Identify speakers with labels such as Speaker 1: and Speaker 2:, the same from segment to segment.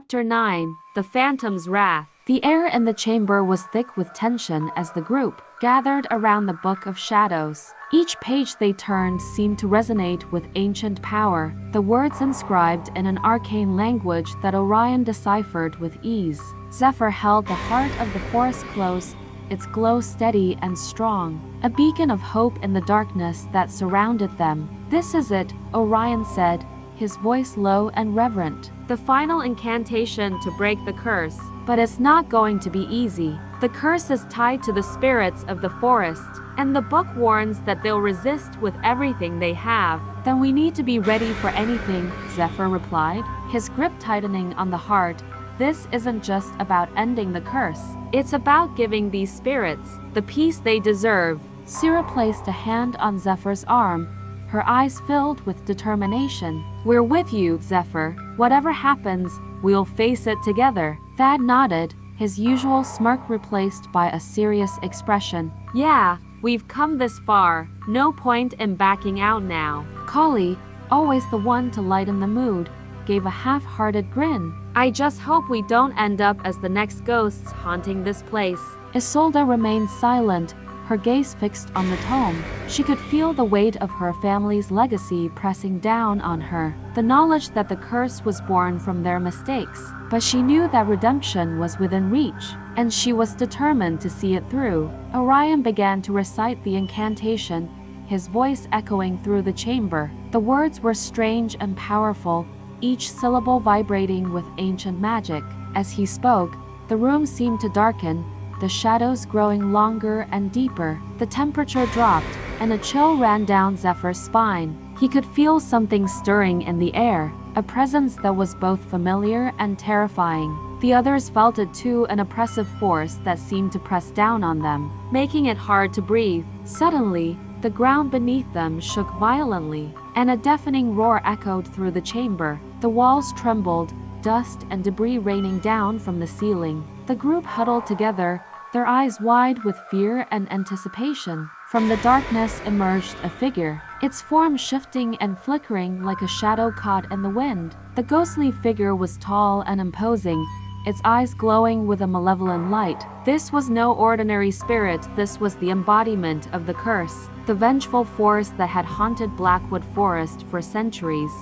Speaker 1: Chapter 9. The Phantom's Wrath. The air in the chamber was thick with tension as the group gathered around the Book of Shadows. Each page they turned seemed to resonate with ancient power, the words inscribed in an arcane language that Orion deciphered with ease. Zephyr held the heart of the forest close, its glow steady and strong, a beacon of hope in the darkness that surrounded them. "This is it," Orion said, his voice low and reverent. "The final incantation to break the curse. But it's not going to be easy. The curse is tied to the spirits of the forest, and the book warns that they'll resist with everything they have." "Then we need to be ready for anything," Zephyr replied, his grip tightening on the heart. "This isn't just about ending the curse. It's about giving these spirits the peace they deserve." Syrah placed a hand on Zephyr's arm, her eyes filled with determination. "We're with you, Zephyr. Whatever happens, we'll face it together." Thad nodded, his usual smirk replaced by a serious expression. "Yeah, we've come this far. No point in backing out now." Kali, always the one to lighten the mood, gave a half-hearted grin. "I just hope we don't end up as the next ghosts haunting this place." Isolde remained silent, her gaze fixed on the tome. She could feel the weight of her family's legacy pressing down on her, the knowledge that the curse was born from their mistakes. But she knew that redemption was within reach, and she was determined to see it through. Orion began to recite the incantation, his voice echoing through the chamber. The words were strange and powerful, each syllable vibrating with ancient magic. As he spoke, the room seemed to darken, the shadows growing longer and deeper. The temperature dropped, and a chill ran down Zephyr's spine. He could feel something stirring in the air, a presence that was both familiar and terrifying. The others felt it too, an oppressive force that seemed to press down on them, making it hard to breathe. Suddenly, the ground beneath them shook violently, and a deafening roar echoed through the chamber. The walls trembled, dust and debris raining down from the ceiling. The group huddled together, their eyes wide with fear and anticipation. From the darkness emerged a figure, its form shifting and flickering like a shadow caught in the wind. The ghostly figure was tall and imposing, its eyes glowing with a malevolent light. This was no ordinary spirit, this was the embodiment of the curse, the vengeful force that had haunted Blackwood Forest for centuries.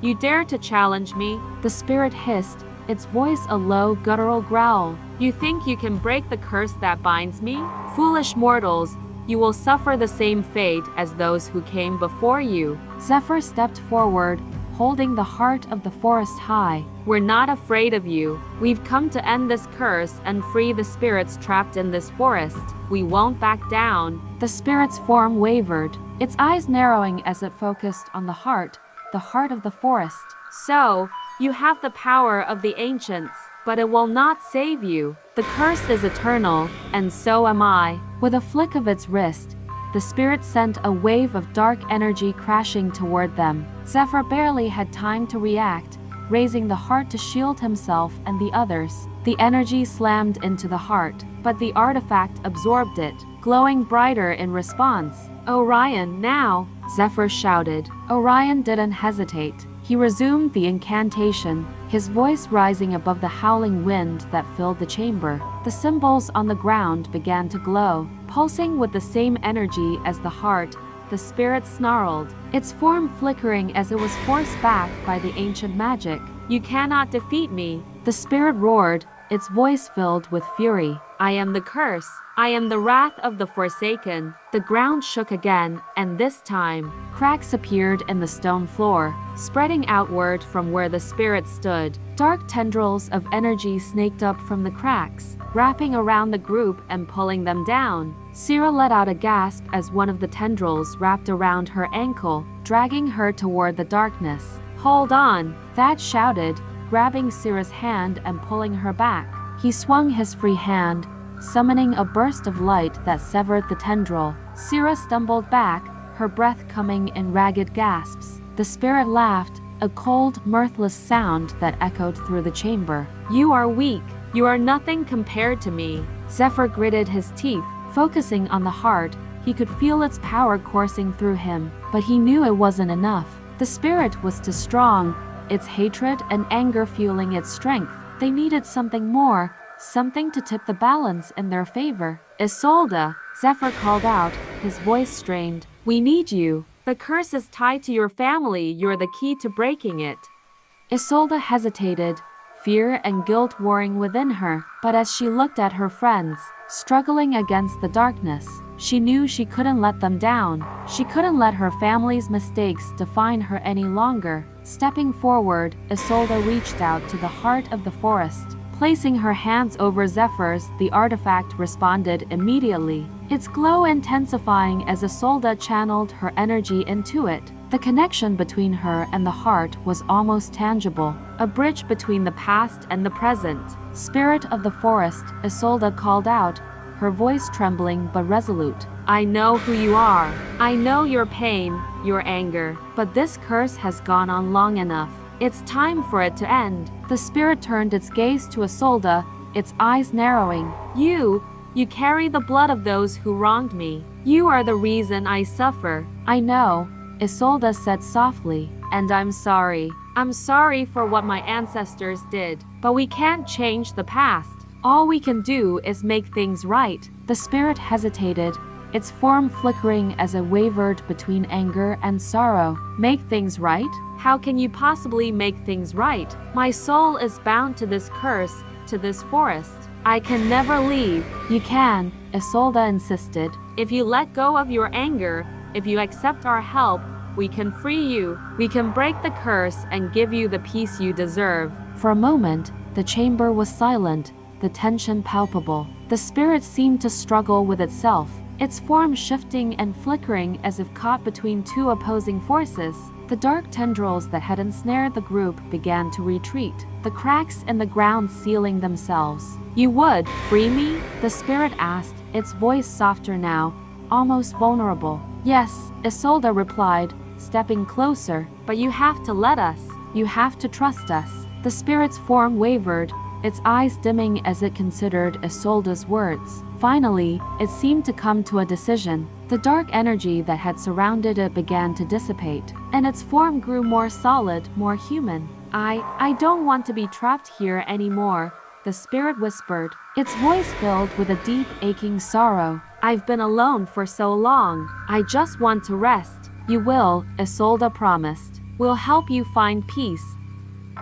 Speaker 1: "You dare to challenge me?" the spirit hissed, its voice a low, guttural growl. "You think you can break the curse that binds me? Foolish mortals, you will suffer the same fate as those who came before you." Zephyr stepped forward, holding the heart of the forest high. "We're not afraid of you. We've come to end this curse and free the spirits trapped in this forest. We won't back down." The spirit's form wavered, its eyes narrowing as it focused on the heart of the forest. "So, you have the power of the ancients, but it will not save you. The curse is eternal, and so am I." With a flick of its wrist, the spirit sent a wave of dark energy crashing toward them. Zephyr barely had time to react, raising the heart to shield himself and the others. The energy slammed into the heart, but the artifact absorbed it, glowing brighter in response. "Orion, now!" Zephyr shouted. Orion didn't hesitate. He resumed the incantation, his voice rising above the howling wind that filled the chamber. The symbols on the ground began to glow, pulsing with the same energy as the heart. The spirit snarled, its form flickering as it was forced back by the ancient magic. "You cannot defeat me!" the spirit roared, its voice filled with fury. "I am the curse. I am the wrath of the Forsaken." The ground shook again, and this time, cracks appeared in the stone floor, spreading outward from where the spirit stood. Dark tendrils of energy snaked up from the cracks, wrapping around the group and pulling them down. Syrah let out a gasp as one of the tendrils wrapped around her ankle, dragging her toward the darkness. "Hold on!" Thad shouted, grabbing Syrah's hand and pulling her back. He swung his free hand, summoning a burst of light that severed the tendril. Syrah stumbled back, her breath coming in ragged gasps. The spirit laughed, a cold, mirthless sound that echoed through the chamber. "You are weak. You are nothing compared to me." Zephyr gritted his teeth, focusing on the heart. He could feel its power coursing through him, but he knew it wasn't enough. The spirit was too strong, its hatred and anger fueling its strength. They needed something more, something to tip the balance in their favor. Isolde, Zephyr called out, his voice strained. We need you. The curse is tied to your family. You're the key to breaking it. Isolde hesitated, fear and guilt warring within her, but as she looked at her friends, struggling against the darkness, she knew she couldn't let them down. She couldn't let her family's mistakes define her any longer. Stepping forward, Isolde reached out to the heart of the forest. Placing her hands over Zephyr's, the artifact responded immediately, its glow intensifying as Isolde channeled her energy into it. The connection between her and the heart was almost tangible, a bridge between the past and the present. Spirit of the forest, Isolde called out, her voice trembling but resolute. I know who you are. I know your pain, your anger, but this curse has gone on long enough. It's time for it to end. The spirit turned its gaze to Isolde, its eyes narrowing. You carry the blood of those who wronged me. You are the reason I suffer. I know, Isolde said softly, and I'm sorry. I'm sorry for what my ancestors did, but we can't change the past. All we can do is make things right. The spirit hesitated, its form flickering as it wavered between anger and sorrow. Make things right? How can you possibly make things right? My soul is bound to this curse, to this forest. I can never leave. You can, Isolde insisted. If you let go of your anger, if you accept our help, we can free you. We can break the curse and give you the peace you deserve. For a moment, the chamber was silent, the tension palpable. The spirit seemed to struggle with itself, its form shifting and flickering as if caught between two opposing forces. The dark tendrils that had ensnared the group began to retreat, the cracks in the ground sealing themselves. You would free me? The spirit asked, its voice softer now, almost vulnerable. Yes, Isolde replied, stepping closer. But you have to let us. You have to trust us. The spirit's form wavered, its eyes dimming as it considered Isolde's words. Finally, it seemed to come to a decision. The dark energy that had surrounded it began to dissipate, and its form grew more solid, more human. I don't want to be trapped here anymore, the spirit whispered, its voice filled with a deep, aching sorrow. I've been alone for so long. I just want to rest. You will, Isolde promised. We'll help you find peace.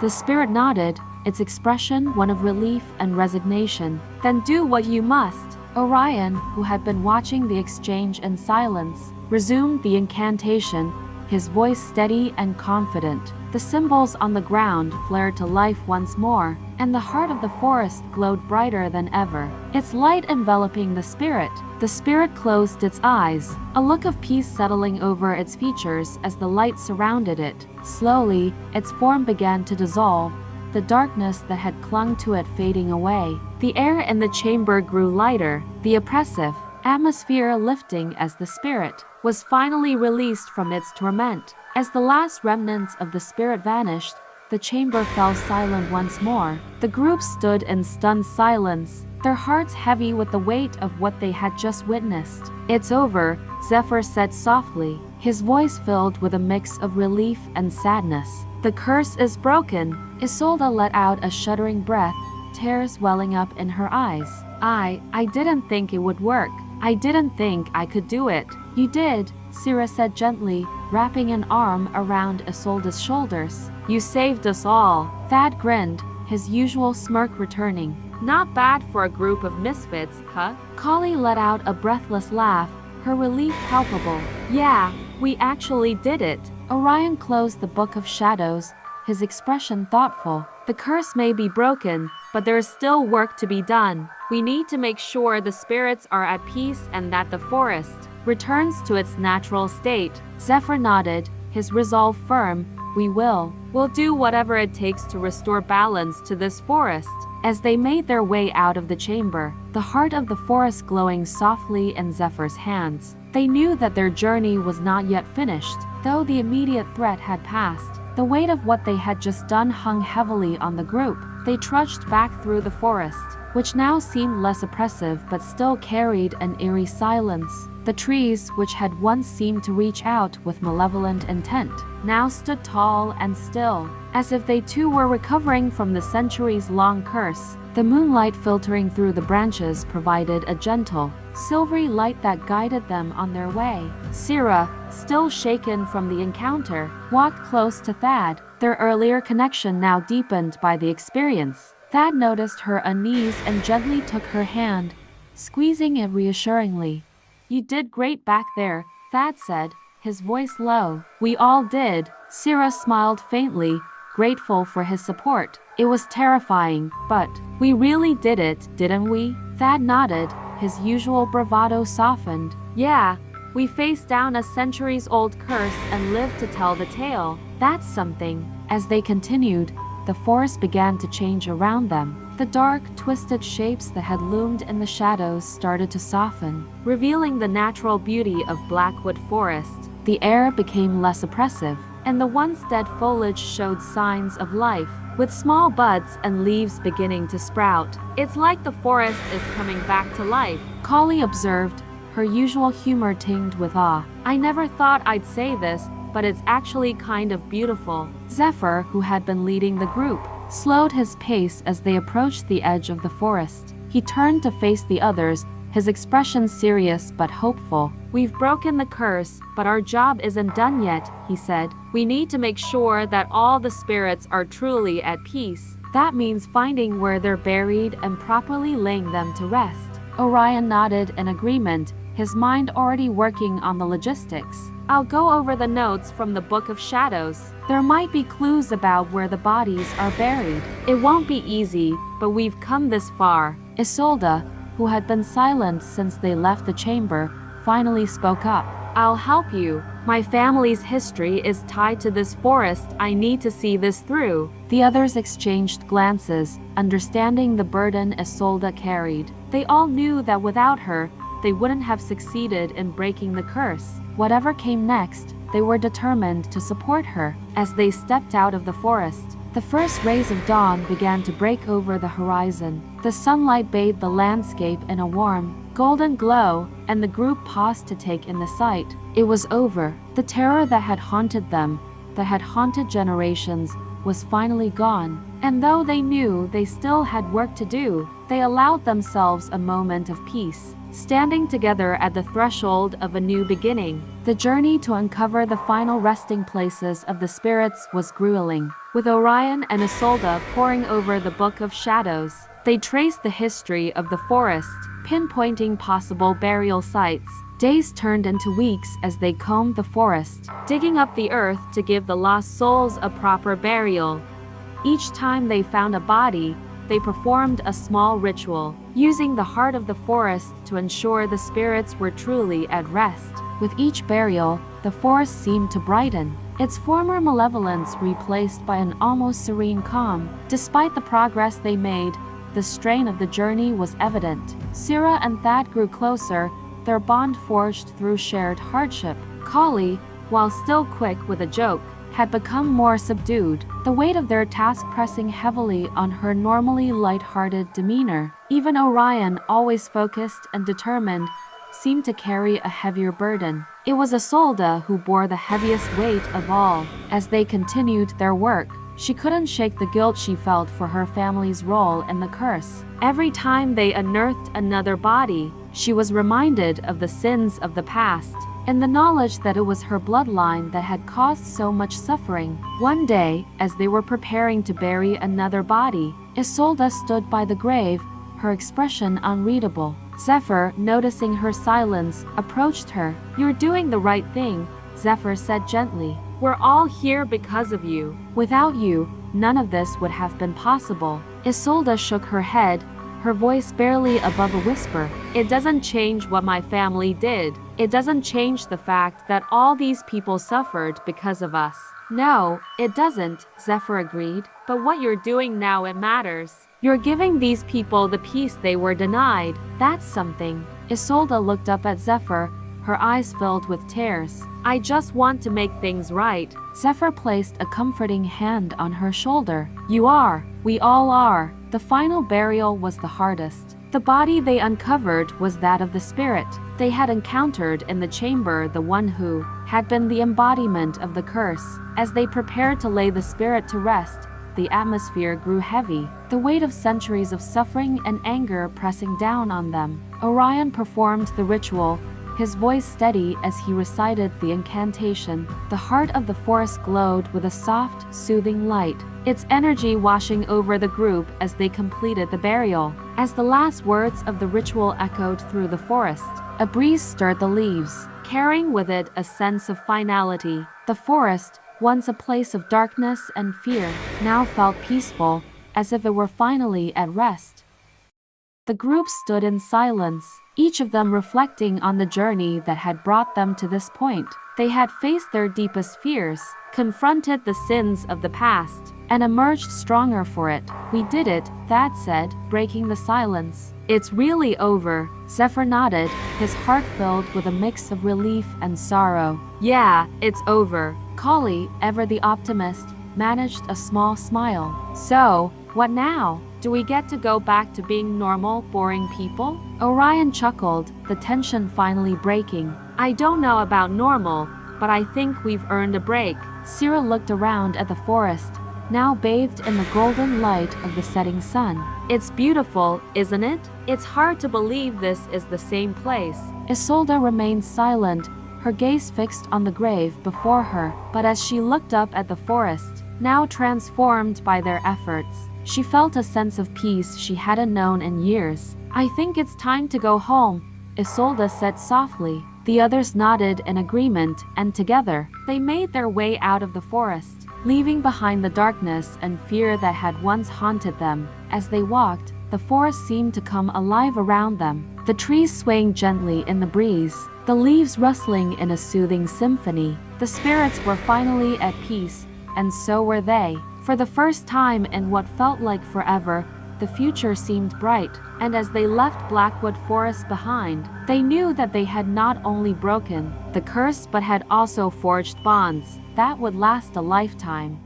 Speaker 1: The spirit nodded, its expression one of relief and resignation. Then do what you must. Orion, who had been watching the exchange in silence, resumed the incantation, his voice steady and confident. The symbols on the ground flared to life once more, and the heart of the forest glowed brighter than ever, its light enveloping the spirit. The spirit closed its eyes, a look of peace settling over its features as the light surrounded it. Slowly, its form began to dissolve, the darkness that had clung to it fading away. The air in the chamber grew lighter, the oppressive atmosphere lifting as the spirit was finally released from its torment. As the last remnants of the spirit vanished, the chamber fell silent once more. The group stood in stunned silence, their hearts heavy with the weight of what they had just witnessed. It's over, Zephyr said softly, his voice filled with a mix of relief and sadness. The curse is broken. Isolde let out a shuddering breath, tears welling up in her eyes. I didn't think it would work. I didn't think I could do it. You did, Syrah said gently, wrapping an arm around Isolde's shoulders. You saved us all. Thad grinned, his usual smirk returning. Not bad for a group of misfits, huh? Kali let out a breathless laugh, her relief palpable. Yeah, we actually did it. Orion closed the Book of Shadows, his expression thoughtful. The curse may be broken, but there is still work to be done. We need to make sure the spirits are at peace and that the forest returns to its natural state. Zephyr nodded, his resolve firm. We'll do whatever it takes to restore balance to this forest. As they made their way out of the chamber, the heart of the forest glowing softly in Zephyr's hands, they knew that their journey was not yet finished. Though the immediate threat had passed, the weight of what they had just done hung heavily on the group. They trudged back through the forest, which now seemed less oppressive but still carried an eerie silence. The trees, which had once seemed to reach out with malevolent intent, now stood tall and still, as if they too were recovering from the centuries-long curse. The moonlight filtering through the branches provided a gentle, silvery light that guided them on their way. Sierra, still shaken from the encounter, walked close to Thad, their earlier connection now deepened by the experience. Thad noticed her unease and gently took her hand, squeezing it reassuringly. "You did great back there," Thad said, his voice low. "We all did." Sierra smiled faintly, grateful for his support. "It was terrifying, but we really did it, didn't we?" Thad nodded, his usual bravado softened. "Yeah, we faced down a centuries-old curse and lived to tell the tale. That's something." As they continued, the forest began to change around them. The dark, twisted shapes that had loomed in the shadows started to soften, revealing the natural beauty of Blackwood Forest. The air became less oppressive, and the once dead foliage showed signs of life, with small buds and leaves beginning to sprout. "It's like the forest is coming back to life," Kali observed, her usual humor tinged with awe. "I never thought I'd say this, but it's actually kind of beautiful." Zephyr, who had been leading the group, slowed his pace as they approached the edge of the forest. He turned to face the others, his expression serious but hopeful. "We've broken the curse, but our job isn't done yet," he said. "We need to make sure that all the spirits are truly at peace. That means finding where they're buried and properly laying them to rest." Orion nodded in agreement, his mind already working on the logistics. "I'll go over the notes from the Book of Shadows. There might be clues about where the bodies are buried. It won't be easy, but we've come this far." Isolde, who had been silent since they left the chamber, finally spoke up. "I'll help you. My family's history is tied to this forest. I need to see this through." The others exchanged glances, understanding the burden Isolde carried. They all knew that without her, they wouldn't have succeeded in breaking the curse. Whatever came next, they were determined to support her. As they stepped out of the forest, the first rays of dawn began to break over the horizon. The sunlight bathed the landscape in a warm, golden glow, and the group paused to take in the sight. It was over. The terror that had haunted them, that had haunted generations, was finally gone. And though they knew they still had work to do, they allowed themselves a moment of peace, standing together at the threshold of a new beginning. The journey to uncover the final resting places of the spirits was grueling. With Orion and Isolde poring over the Book of Shadows, they traced the history of the forest, pinpointing possible burial sites. Days turned into weeks as they combed the forest, digging up the earth to give the lost souls a proper burial. Each time they found a body, they performed a small ritual, using the heart of the forest to ensure the spirits were truly at rest. With each burial, the forest seemed to brighten, its former malevolence replaced by an almost serene calm. Despite the progress they made, the strain of the journey was evident. Sierra and Thad grew closer, their bond forged through shared hardship. Kali, while still quick with a joke, had become more subdued, the weight of their task pressing heavily on her normally light-hearted demeanor. Even Orion, always focused and determined, seemed to carry a heavier burden. It was Isolde who bore the heaviest weight of all. As they continued their work, she couldn't shake the guilt she felt for her family's role in the curse. Every time they unearthed another body, she was reminded of the sins of the past, and the knowledge that it was her bloodline that had caused so much suffering. One day, as they were preparing to bury another body, Isolde stood by the grave, her expression unreadable. Zephyr, noticing her silence, approached her. "You're doing the right thing," Zephyr said gently. "We're all here because of you. Without you, none of this would have been possible." Isolde shook her head, her voice barely above a whisper. "It doesn't change what my family did. It doesn't change the fact that all these people suffered because of us." "No, it doesn't," Zephyr agreed. "But what you're doing now, it matters. You're giving these people the peace they were denied. That's something." Isolde looked up at Zephyr, her eyes filled with tears. "I just want to make things right." Zephyr placed a comforting hand on her shoulder. "You are. We all are. The final burial was the hardest. The body they uncovered was that of the spirit they had encountered in the chamber, the one who had been the embodiment of the curse. As they prepared to lay the spirit to rest, the atmosphere grew heavy, the weight of centuries of suffering and anger pressing down on them. Orion performed the ritual, his voice steady as he recited the incantation. The heart of the forest glowed with a soft, soothing light, its energy washing over the group as they completed the burial. As the last words of the ritual echoed through the forest, a breeze stirred the leaves, carrying with it a sense of finality. The forest, once a place of darkness and fear, now felt peaceful, as if it were finally at rest. The group stood in silence, each of them reflecting on the journey that had brought them to this point. They had faced their deepest fears, confronted the sins of the past, and emerged stronger for it. "We did it," Thad said, breaking the silence. "It's really over." Zephyr nodded, his heart filled with a mix of relief and sorrow. "Yeah, it's over." Collie, ever the optimist, managed a small smile. "So, what now? Do we get to go back to being normal, boring people?" Orion chuckled, the tension finally breaking. "I don't know about normal, but I think we've earned a break." Cyril looked around at the forest, now bathed in the golden light of the setting sun. "It's beautiful, isn't it? It's hard to believe this is the same place." Isolde remained silent, her gaze fixed on the grave before her, but as she looked up at the forest, now transformed by their efforts, she felt a sense of peace she hadn't known in years. "I think it's time to go home," Isolde said softly. The others nodded in agreement, and together, they made their way out of the forest, leaving behind the darkness and fear that had once haunted them. As they walked, the forest seemed to come alive around them, the trees swaying gently in the breeze, the leaves rustling in a soothing symphony. The spirits were finally at peace, and so were they. For the first time in what felt like forever, the future seemed bright, and as they left Blackwood Forest behind, they knew that they had not only broken the curse but had also forged bonds that would last a lifetime.